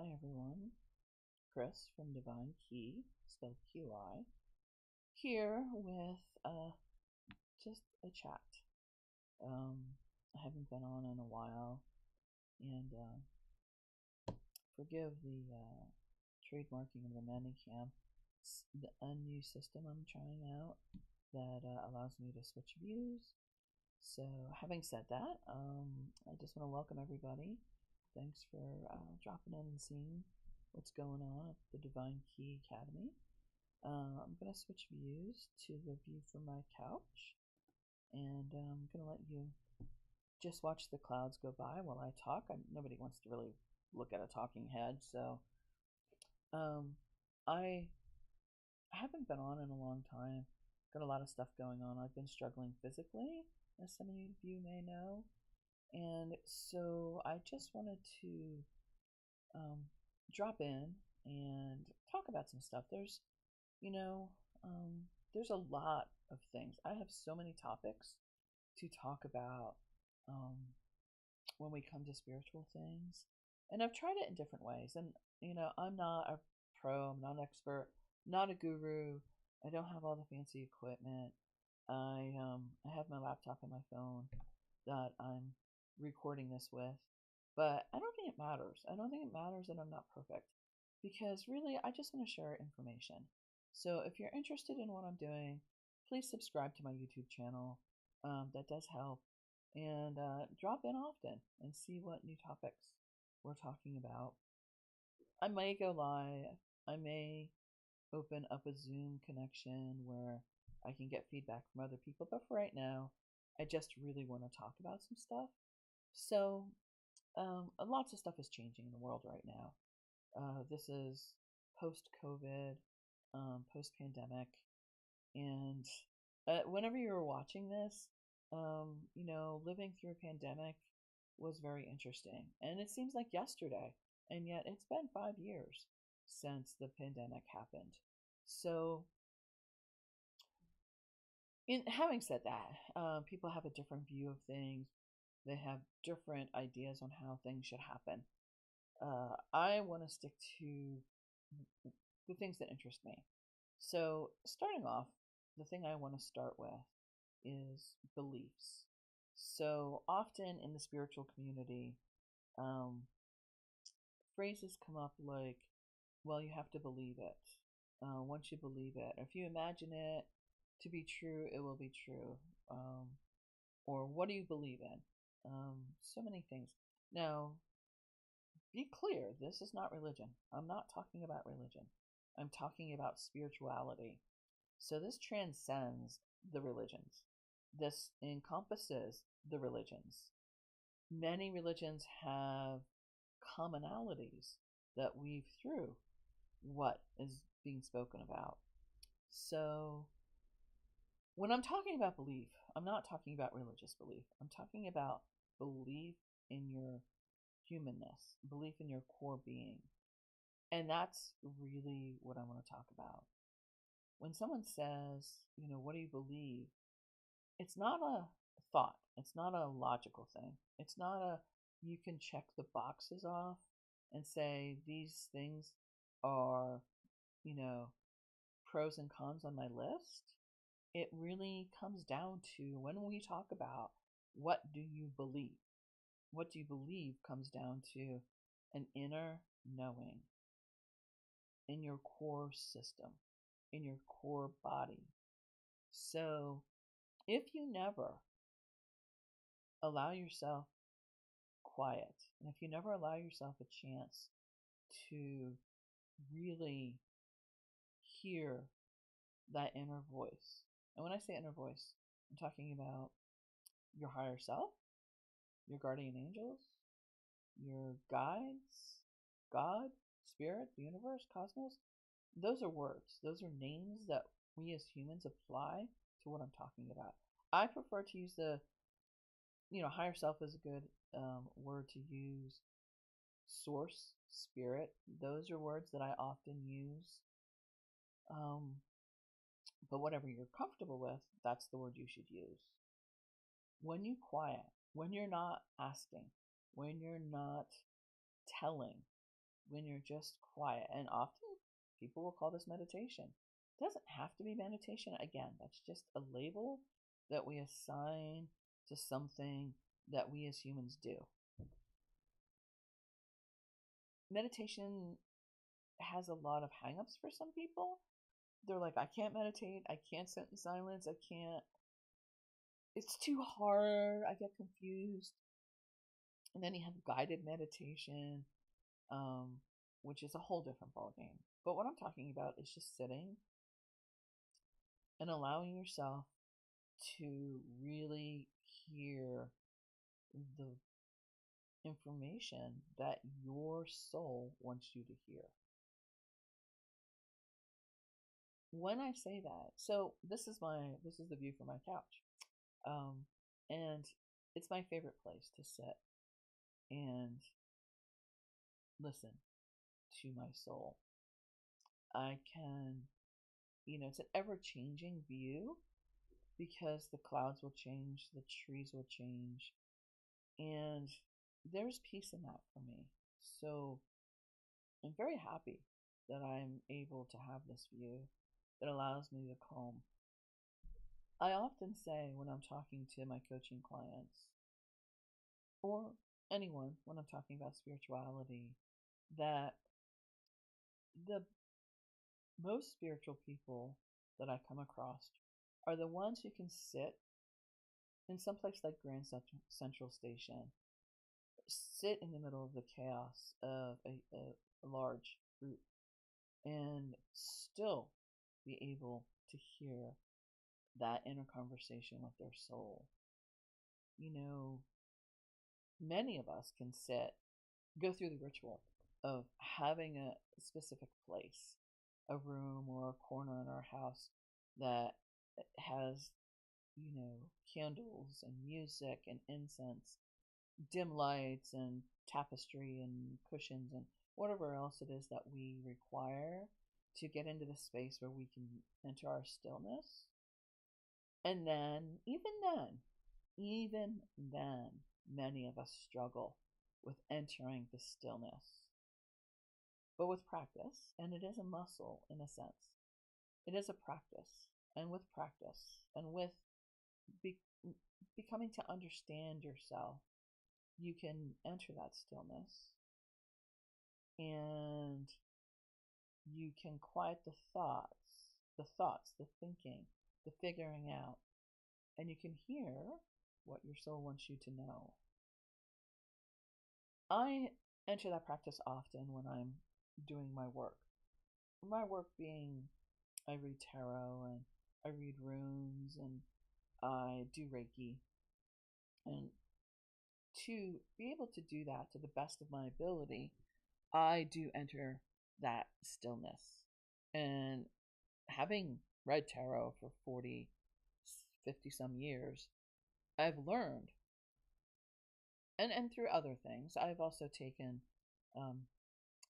Hi everyone, Chris from Divine Key, spelled QI, here with just a chat. Um, I haven't been on in a while, and forgive the trademarking of the Manicam. It's a new system I'm trying out that allows me to switch views. So, having said that, I just want to welcome everybody. Thanks for dropping in and seeing what's going on at the Divine Key Academy. I'm going to switch views to the view from my couch, and I'm going to let you just watch the clouds go by while I talk. Nobody wants to really look at a talking head, so I haven't been on in a long time. Got a lot of stuff going on. I've been struggling physically, as some of you may know, and so I just wanted to um, drop in and talk about some stuff. You know, there's a lot of things. I have so many topics to talk about um, when we come to spiritual things. And I've tried it in different ways. And, I'm not a pro, I'm not an expert, not a guru. I don't have all the fancy equipment. I have my laptop and my phone that I'm recording this with. But I don't think it matters. I don't think it matters that I'm not perfect. Because really, I just want to share information. So if you're interested in what I'm doing, please subscribe to my YouTube channel. That does help. And drop in often and see what new topics we're talking about. I may go live. I may open up a Zoom connection where I can get feedback from other people. But for right now, I just really want to talk about some stuff. So, lots of stuff is changing in the world right now. This is post COVID, post pandemic, and whenever you were watching this, living through a pandemic was very interesting. And it seems like yesterday, and yet it's been 5 years since the pandemic happened. So, in having said that, people have a different view of things. They have different ideas on how things should happen. I want to stick to the things that interest me. So, starting off, the thing I want to start with is beliefs. So, often in the spiritual community, um, phrases come up like, well, you have to believe it. Once you believe it, if you imagine it to be true, it will be true. Or what do you believe in? So many things. Now, be clear, this is not religion. I'm not talking about religion. I'm talking about spirituality. So this transcends the religions. This encompasses the religions. Many religions have commonalities that weave through what is being spoken about. So when I'm talking about belief, I'm not talking about religious belief. I'm talking about belief in your humanness, belief in your core being. And that's really what I want to talk about. When someone says, what do you believe? It's not a thought. It's not a logical thing. It's not you can check the boxes off and say these things are, you know, pros and cons on my list. It really comes down to when we talk about what do you believe? What do you believe comes down to an inner knowing in your core system, in your core body. So if you never allow yourself quiet, and if you never allow yourself a chance to really hear that inner voice, and when I say inner voice, I'm talking about your higher self, your guardian angels, your guides, God, spirit, the universe, cosmos. Those are words. Those are names that we as humans apply to what I'm talking about. I prefer to use higher self is a good word to use. Source, spirit, those are words that I often use. Um, but whatever you're comfortable with, that's the word you should use. When you quiet, when you're not asking, when you're not telling, when you're just quiet. And often people will call this meditation. It doesn't have to be meditation. Again, that's just a label that we assign to something that we as humans do. Meditation has a lot of hangups for some people. They're like, I can't meditate, I can't sit in silence, I can't, it's too hard, I get confused. And then you have guided meditation, which is a whole different ballgame. But what I'm talking about is just sitting and allowing yourself to really hear the information that your soul wants you to hear. When I say that, so this is the view from my couch, and it's my favorite place to sit and listen to my soul. I can, it's an ever-changing view because the clouds will change, the trees will change, and there's peace in that for me. So I'm very happy that I'm able to have this view that allows me to calm. I often say when I'm talking to my coaching clients, or anyone when I'm talking about spirituality, that the most spiritual people that I come across are the ones who can sit in some place like Grand Central Station, sit in the middle of the chaos of a large group, and still be able to hear that inner conversation with their soul. Many of us can go through the ritual of having a specific place, a room or a corner in our house that has, candles and music and incense, dim lights and tapestry and cushions and whatever else it is that we require to get into the space where we can enter our stillness. And then, even then, many of us struggle with entering the stillness. But with practice, and it is a muscle in a sense, it is a practice. And with practice, and with becoming to understand yourself, you can enter that stillness. And you can quiet the thoughts, the thinking, the figuring out. And you can hear what your soul wants you to know. I enter that practice often when I'm doing my work. My work being, I read tarot and I read runes and I do Reiki. And to be able to do that to the best of my ability, I do enter that stillness. And having read tarot for 40, 50 some years, I've learned, and through other things, I've also taken,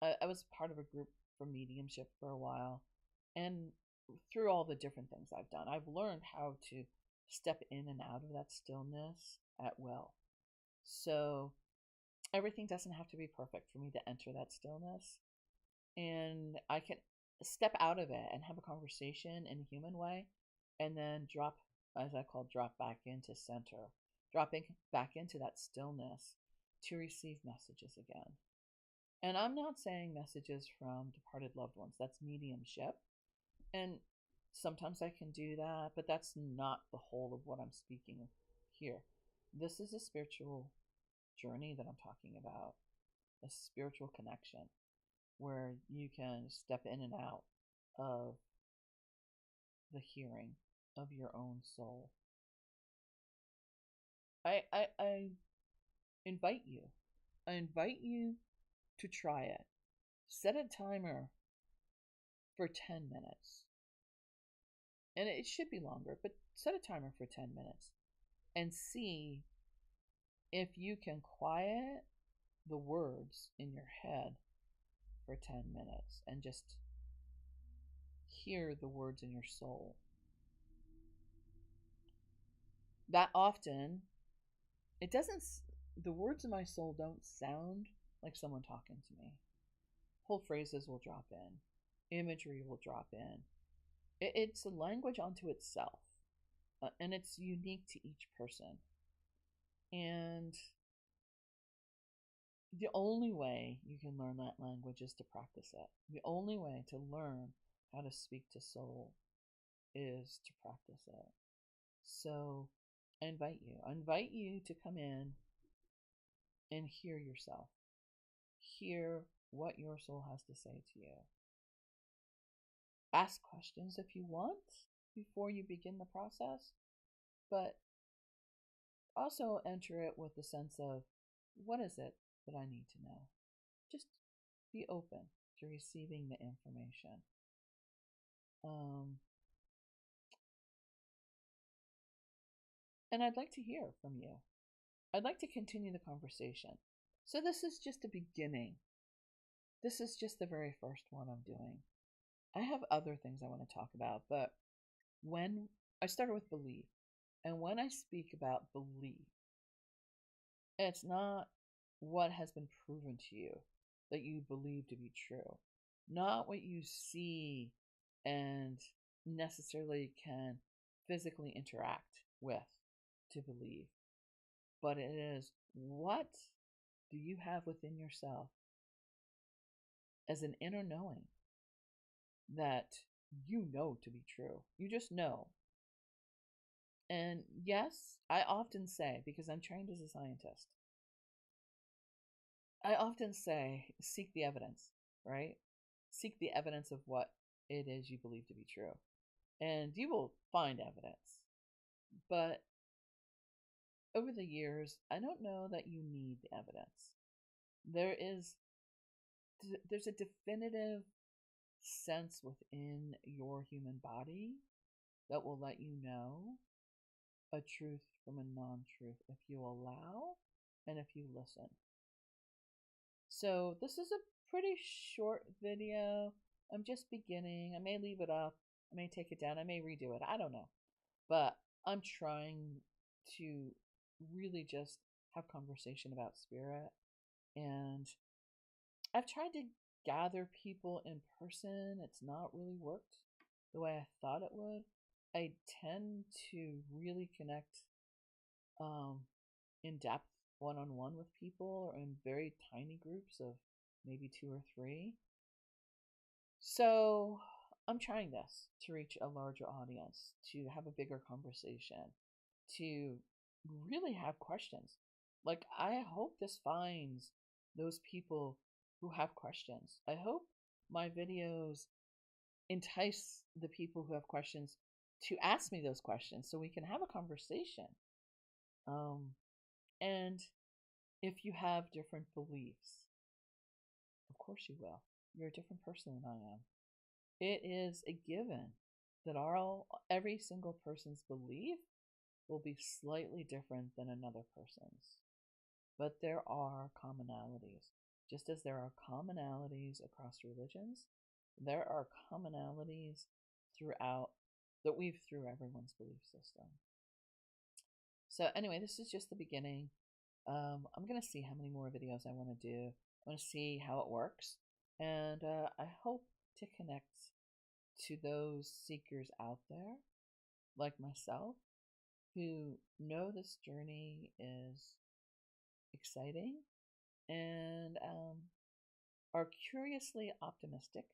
I was part of a group for mediumship for a while, and through all the different things I've done, I've learned how to step in and out of that stillness at will. So everything doesn't have to be perfect for me to enter that stillness, and I can step out of it and have a conversation in a human way, and then drop, as I call, drop back into center, dropping back into that stillness to receive messages again. And I'm not saying messages from departed loved ones. That's mediumship. And sometimes I can do that, but that's not the whole of what I'm speaking of here. This is a spiritual journey that I'm talking about, a spiritual connection where you can step in and out of the hearing of your own soul. I invite you. I invite you to try it. Set a timer for 10 minutes. And it should be longer, but set a timer for 10 minutes and see if you can quiet the words in your head for 10 minutes and just hear the words in your soul. That often, the words in my soul don't sound like someone talking to me. whole phrases will drop in, imagery will drop in. It's a language unto itself, and it's unique to each person. And the only way you can learn that language is to practice it. The only way to learn how to speak to soul is to practice it. So I invite you to come in and hear yourself. Hear what your soul has to say to you. Ask questions if you want before you begin the process, but also enter it with the sense of, what is it that I need to know? Just be open to receiving the information. And I'd like to hear from you. I'd like to continue the conversation. So this is just a beginning. This is just the very first one I'm doing. I have other things I want to talk about, but when I started with belief, and when I speak about belief, it's not what has been proven to you that you believe to be true, not what you see and necessarily can physically interact with to believe, but it is, what do you have within yourself as an inner knowing that you know to be true. You just know. And yes, I often say, because I'm trained as a scientist, I often say, seek the evidence, right? Seek the evidence of what it is you believe to be true. And you will find evidence. But over the years, I don't know that you need the evidence. There's a definitive sense within your human body that will let you know a truth from a non-truth if you allow and if you listen. So this is a pretty short video. I'm just beginning. I may leave it up. I may take it down. I may redo it. I don't know. But I'm trying to really just have conversation about spirit. And I've tried to gather people in person. It's not really worked the way I thought it would. I tend to really connect in depth one-on-one with people, or in very tiny groups of maybe 2 or 3. So I'm trying this to reach a larger audience, to have a bigger conversation, to really have questions. Like, I hope this finds those people who have questions. I hope my videos entice the people who have questions to ask me those questions so we can have a conversation. And if you have different beliefs, of course you will. You're a different person than I am. It is a given that every single person's belief will be slightly different than another person's. But there are commonalities. Just as there are commonalities across religions, there are commonalities throughout that weave through everyone's belief system. So anyway, this is just the beginning. I'm going to see how many more videos I want to do. I want to see how it works. And I hope to connect to those seekers out there, like myself, who know this journey is exciting and are curiously optimistic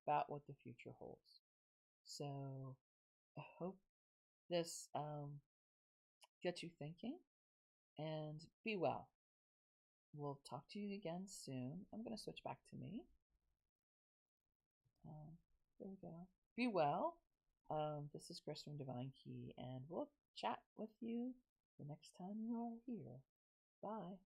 about what the future holds. So I hope this gets you thinking, and be well. We'll talk to you again soon. I'm going to switch back to me. There we go. Be well. This is Chris from Divine Key, and we'll chat with you the next time you are here. Bye.